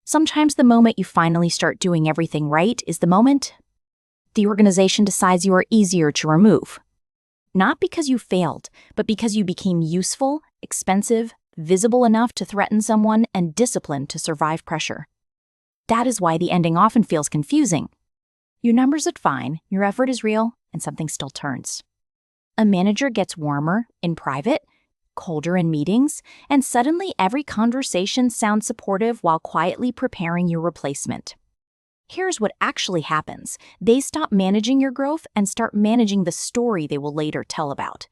Sometimes the moment you finally start doing everything right is the moment the organization decides you are easier to remove. Not because you failed, but because you became useful, expensive, visible enough to threaten someone, and disciplined to survive pressure. That is why the ending often feels confusing. Your numbers look fine, your effort is real, and something still turns. A manager gets warmer in private, colder in meetings, and suddenly every conversation sounds supportive while quietly preparing your replacement. Here's what actually happens. They stop managing your growth and start managing the story they will later tell about.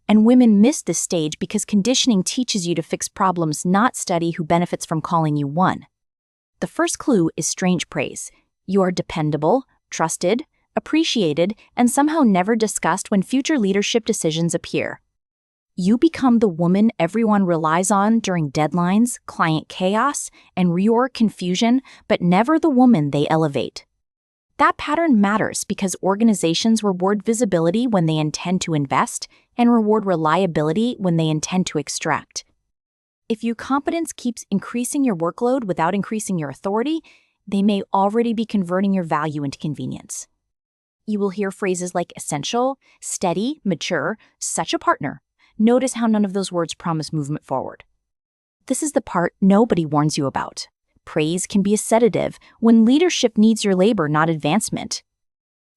And women miss this stage because conditioning teaches you to fix problems, not study who benefits from calling you one. The first clue is strange praise. You are dependable, trusted, appreciated, and somehow never discussed when future leadership decisions appear. You become the woman everyone relies on during deadlines, client chaos, and reorg confusion, but never the woman they elevate. That pattern matters because organizations reward visibility when they intend to invest and reward reliability when they intend to extract. If your competence keeps increasing your workload without increasing your authority, they may already be converting your value into convenience. You will hear phrases like essential, steady, mature, such a partner. Notice how none of those words promise movement forward. This is the part nobody warns you about. Praise can be a sedative when leadership needs your labor, not advancement.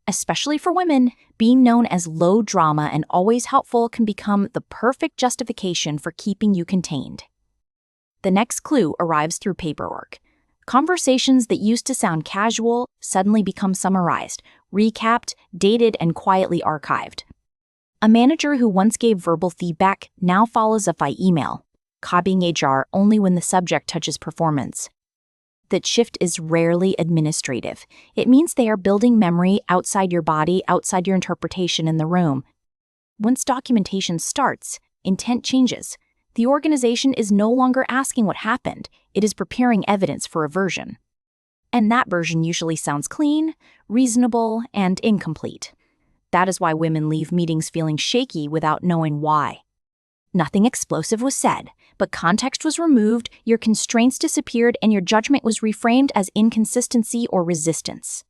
Especially for women, being known as low drama and always helpful can become the perfect justification for keeping you contained. The next clue arrives through paperwork. Conversations that used to sound casual suddenly become summarized, recapped, dated, and quietly archived. A manager who once gave verbal feedback now follows up by email, copying HR only when the subject touches performance. That shift is rarely administrative. It means they are building memory outside your body, outside your interpretation in the room. Once documentation starts, intent changes. The organization is no longer asking what happened, it is preparing evidence for a version. And that version usually sounds clean, reasonable, and incomplete. That is why women leave meetings feeling shaky without knowing why. Nothing explosive was said, but context was removed, your constraints disappeared, and your judgment was reframed as inconsistency or resistance.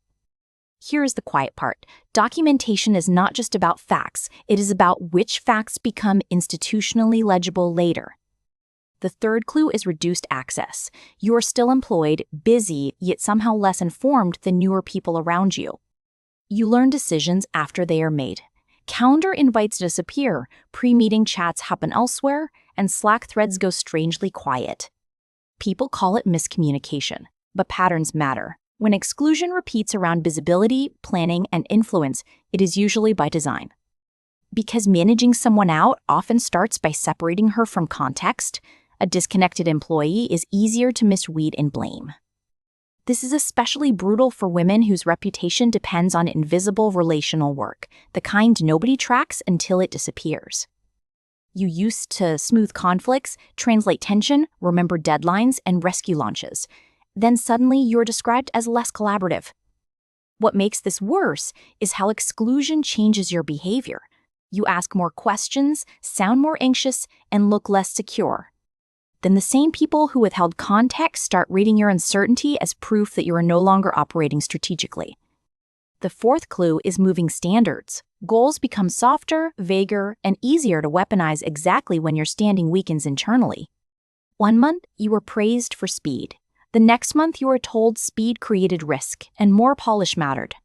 Here is the quiet part. Documentation is not just about facts, it is about which facts become institutionally legible later. The third clue is reduced access. You are still employed, busy, yet somehow less informed than newer people around you. You learn decisions after they are made. Calendar invites disappear, pre-meeting chats happen elsewhere, and Slack threads go strangely quiet. People call it miscommunication, but patterns matter. When exclusion repeats around visibility, planning, and influence, it is usually by design. Because managing someone out often starts by separating her from context, a disconnected employee is easier to misread and blame. This is especially brutal for women whose reputation depends on invisible relational work, the kind nobody tracks until it disappears. You used to smooth conflicts, translate tension, remember deadlines, and rescue launches. Then suddenly you're described as less collaborative. What makes this worse is how exclusion changes your behavior. You ask more questions, sound more anxious, and look less secure. Then the same people who withheld context start reading your uncertainty as proof that you are no longer operating strategically. The fourth clue is moving standards. Goals become softer, vaguer, and easier to weaponize exactly when your standing weakens internally. One month, you were praised for speed. The next month, you are told speed created risk, and more polish mattered.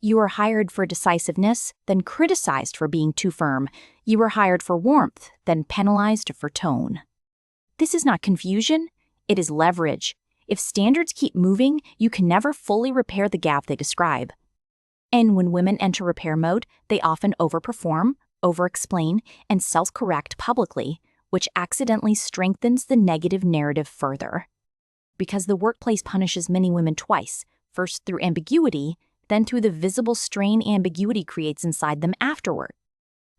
You were hired for decisiveness, then criticized for being too firm. You were hired for warmth, then penalized for tone. This is not confusion, it is leverage. If standards keep moving, you can never fully repair the gap they describe. And when women enter repair mode, they often overperform, overexplain, and self-correct publicly, which accidentally strengthens the negative narrative further. Because the workplace punishes many women twice, first through ambiguity, then through the visible strain ambiguity creates inside them afterward.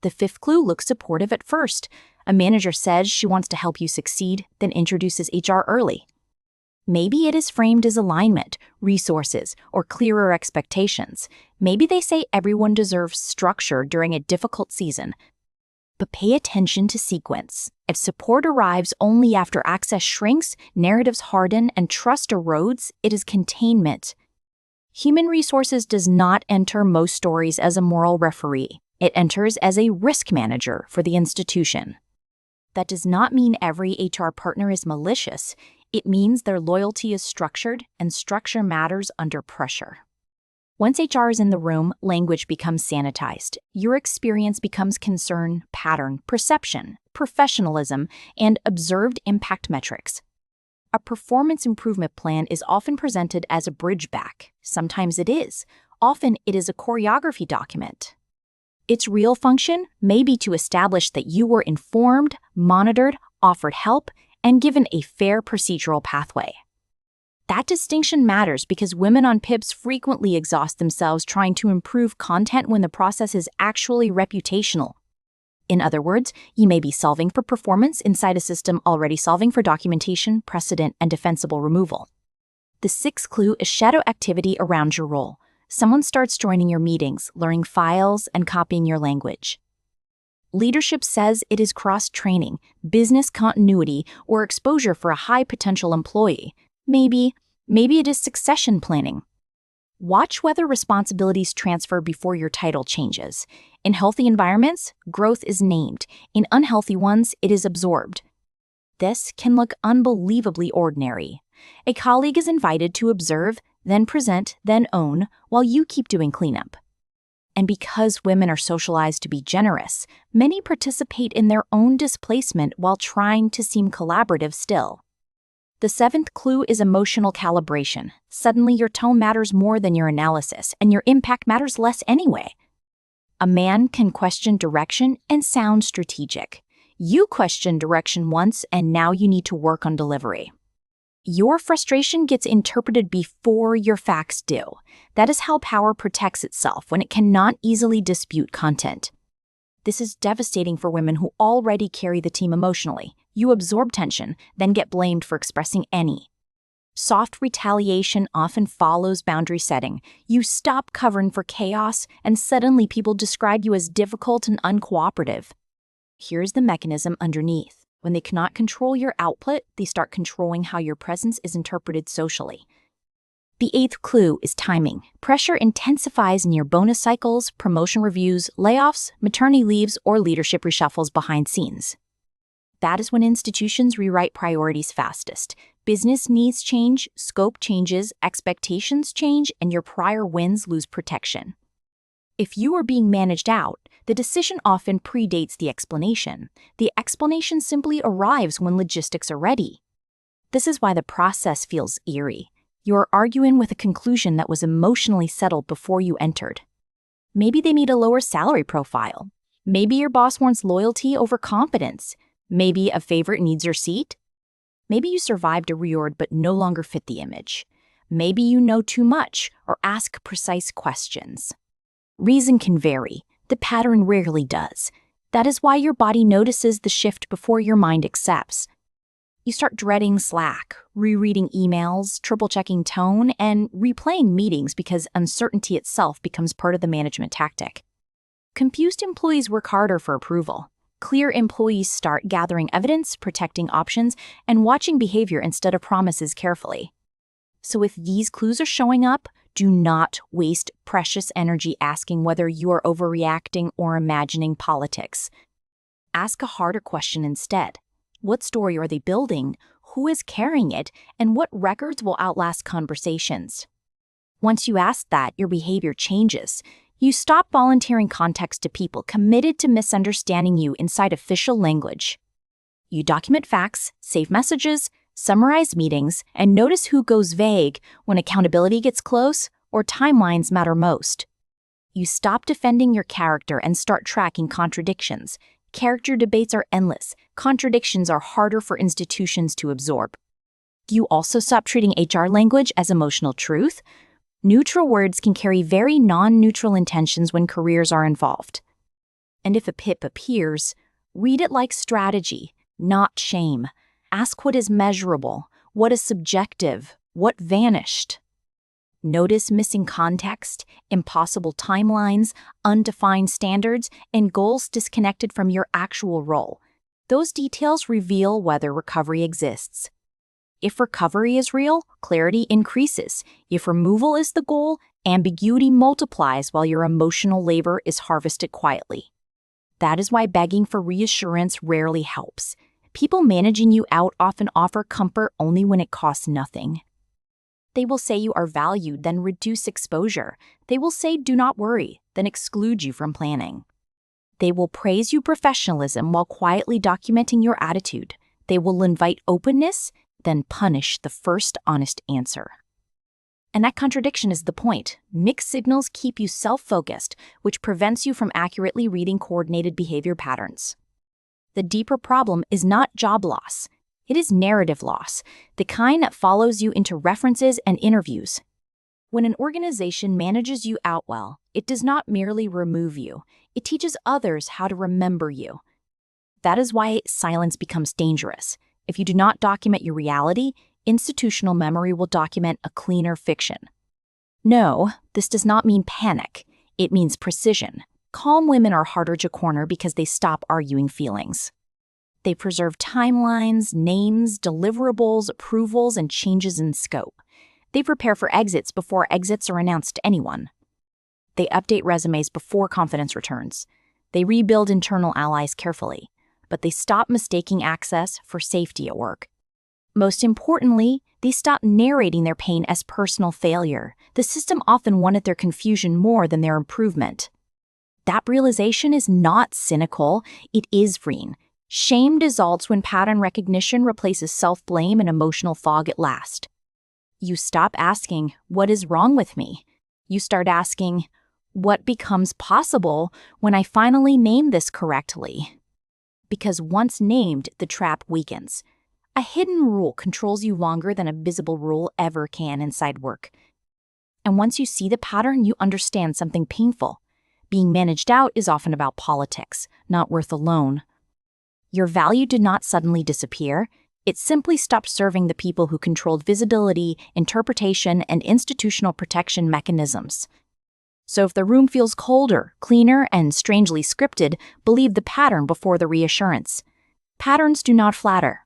The fifth clue looks supportive at first. A manager says she wants to help you succeed, then introduces HR early. Maybe it is framed as alignment, resources, or clearer expectations. Maybe they say everyone deserves structure during a difficult season. But pay attention to sequence. If support arrives only after access shrinks, narratives harden, and trust erodes, it is containment. Human resources does not enter most stories as a moral referee. It enters as a risk manager for the institution. That does not mean every HR partner is malicious. It means their loyalty is structured, and structure matters under pressure. Once HR is in the room, language becomes sanitized. Your experience becomes concern, pattern, perception, professionalism, and observed impact metrics. A performance improvement plan is often presented as a bridge back. Sometimes it is. Often it is a choreography document. Its real function may be to establish that you were informed, monitored, offered help, and given a fair procedural pathway. That distinction matters because women on PIPs frequently exhaust themselves trying to improve content when the process is actually reputational. In other words, you may be solving for performance inside a system already solving for documentation, precedent, and defensible removal. The sixth clue is shadow activity around your role. Someone starts joining your meetings, learning files, and copying your language. Leadership says it is cross-training, business continuity, or exposure for a high-potential employee. Maybe it is succession planning. Watch whether responsibilities transfer before your title changes. In healthy environments, growth is named. In unhealthy ones, it is absorbed. This can look unbelievably ordinary. A colleague is invited to observe, then present, then own, while you keep doing cleanup. And because women are socialized to be generous, many participate in their own displacement while trying to seem collaborative still. The seventh clue is emotional calibration. Suddenly, your tone matters more than your analysis, and your impact matters less anyway. A man can question direction and sound strategic. You questioned direction once, and now you need to work on delivery. Your frustration gets interpreted before your facts do. That is how power protects itself when it cannot easily dispute content. This is devastating for women who already carry the team emotionally. You absorb tension, then get blamed for expressing any. Soft retaliation often follows boundary setting. You stop covering for chaos, and suddenly people describe you as difficult and uncooperative. Here's the mechanism underneath. When they cannot control your output, they start controlling how your presence is interpreted socially. The eighth clue is timing. Pressure intensifies in your bonus cycles, promotion reviews, layoffs, maternity leaves, or leadership reshuffles behind scenes. That is when institutions rewrite priorities fastest. Business needs change, scope changes, expectations change, and your prior wins lose protection. If you are being managed out, the decision often predates the explanation. The explanation simply arrives when logistics are ready. This is why the process feels eerie. You're arguing with a conclusion that was emotionally settled before you entered. Maybe they need a lower salary profile. Maybe your boss wants loyalty over competence. Maybe a favorite needs your seat. Maybe you survived a reorg but no longer fit the image. Maybe you know too much or ask precise questions. Reason can vary. The pattern rarely does. That is why your body notices the shift before your mind accepts. You start dreading Slack, rereading emails, triple-checking tone, and replaying meetings because uncertainty itself becomes part of the management tactic. Confused employees work harder for approval. Clear employees start gathering evidence, protecting options, and watching behavior instead of promises carefully. So if these clues are showing up, do not waste precious energy asking whether you are overreacting or imagining politics. Ask a harder question instead. What story are they building? Who is carrying it? And what records will outlast conversations? Once you ask that, your behavior changes. You stop volunteering context to people committed to misunderstanding you inside official language. You document facts, save messages, summarize meetings, and notice who goes vague when accountability gets close or timelines matter most. You stop defending your character and start tracking contradictions. Character debates are endless. Contradictions are harder for institutions to absorb. You also stop treating HR language as emotional truth. Neutral words can carry very non-neutral intentions when careers are involved. And if a PIP appears, read it like strategy, not shame. Ask what is measurable, what is subjective, what vanished. Notice missing context, impossible timelines, undefined standards, and goals disconnected from your actual role. Those details reveal whether recovery exists. If recovery is real, clarity increases. If removal is the goal, ambiguity multiplies while your emotional labor is harvested quietly. That is why begging for reassurance rarely helps. People managing you out often offer comfort only when it costs nothing. They will say you are valued, then reduce exposure. They will say do not worry, then exclude you from planning. They will praise your professionalism while quietly documenting your attitude. They will invite openness, then punish the first honest answer. And that contradiction is the point. Mixed signals keep you self-focused, which prevents you from accurately reading coordinated behavior patterns. The deeper problem is not job loss. It is narrative loss, the kind that follows you into references and interviews. When an organization manages you out well, it does not merely remove you. It teaches others how to remember you. That is why silence becomes dangerous. If you do not document your reality, institutional memory will document a cleaner fiction. No, this does not mean panic. It means precision. Calm women are harder to corner because they stop arguing feelings. They preserve timelines, names, deliverables, approvals, and changes in scope. They prepare for exits before exits are announced to anyone. They update resumes before confidence returns. They rebuild internal allies carefully, but they stop mistaking access for safety at work. Most importantly, they stop narrating their pain as personal failure. The system often wanted their confusion more than their improvement. That realization is not cynical, it is freeing. Shame dissolves when pattern recognition replaces self-blame and emotional fog at last. You stop asking, what is wrong with me? You start asking, what becomes possible when I finally name this correctly? Because once named, the trap weakens. A hidden rule controls you longer than a visible rule ever can inside work. And once you see the pattern, you understand something painful. Being managed out is often about politics, not worth alone. Your value did not suddenly disappear. It simply stopped serving the people who controlled visibility, interpretation, and institutional protection mechanisms. So if the room feels colder, cleaner, and strangely scripted, believe the pattern before the reassurance. Patterns do not flatter.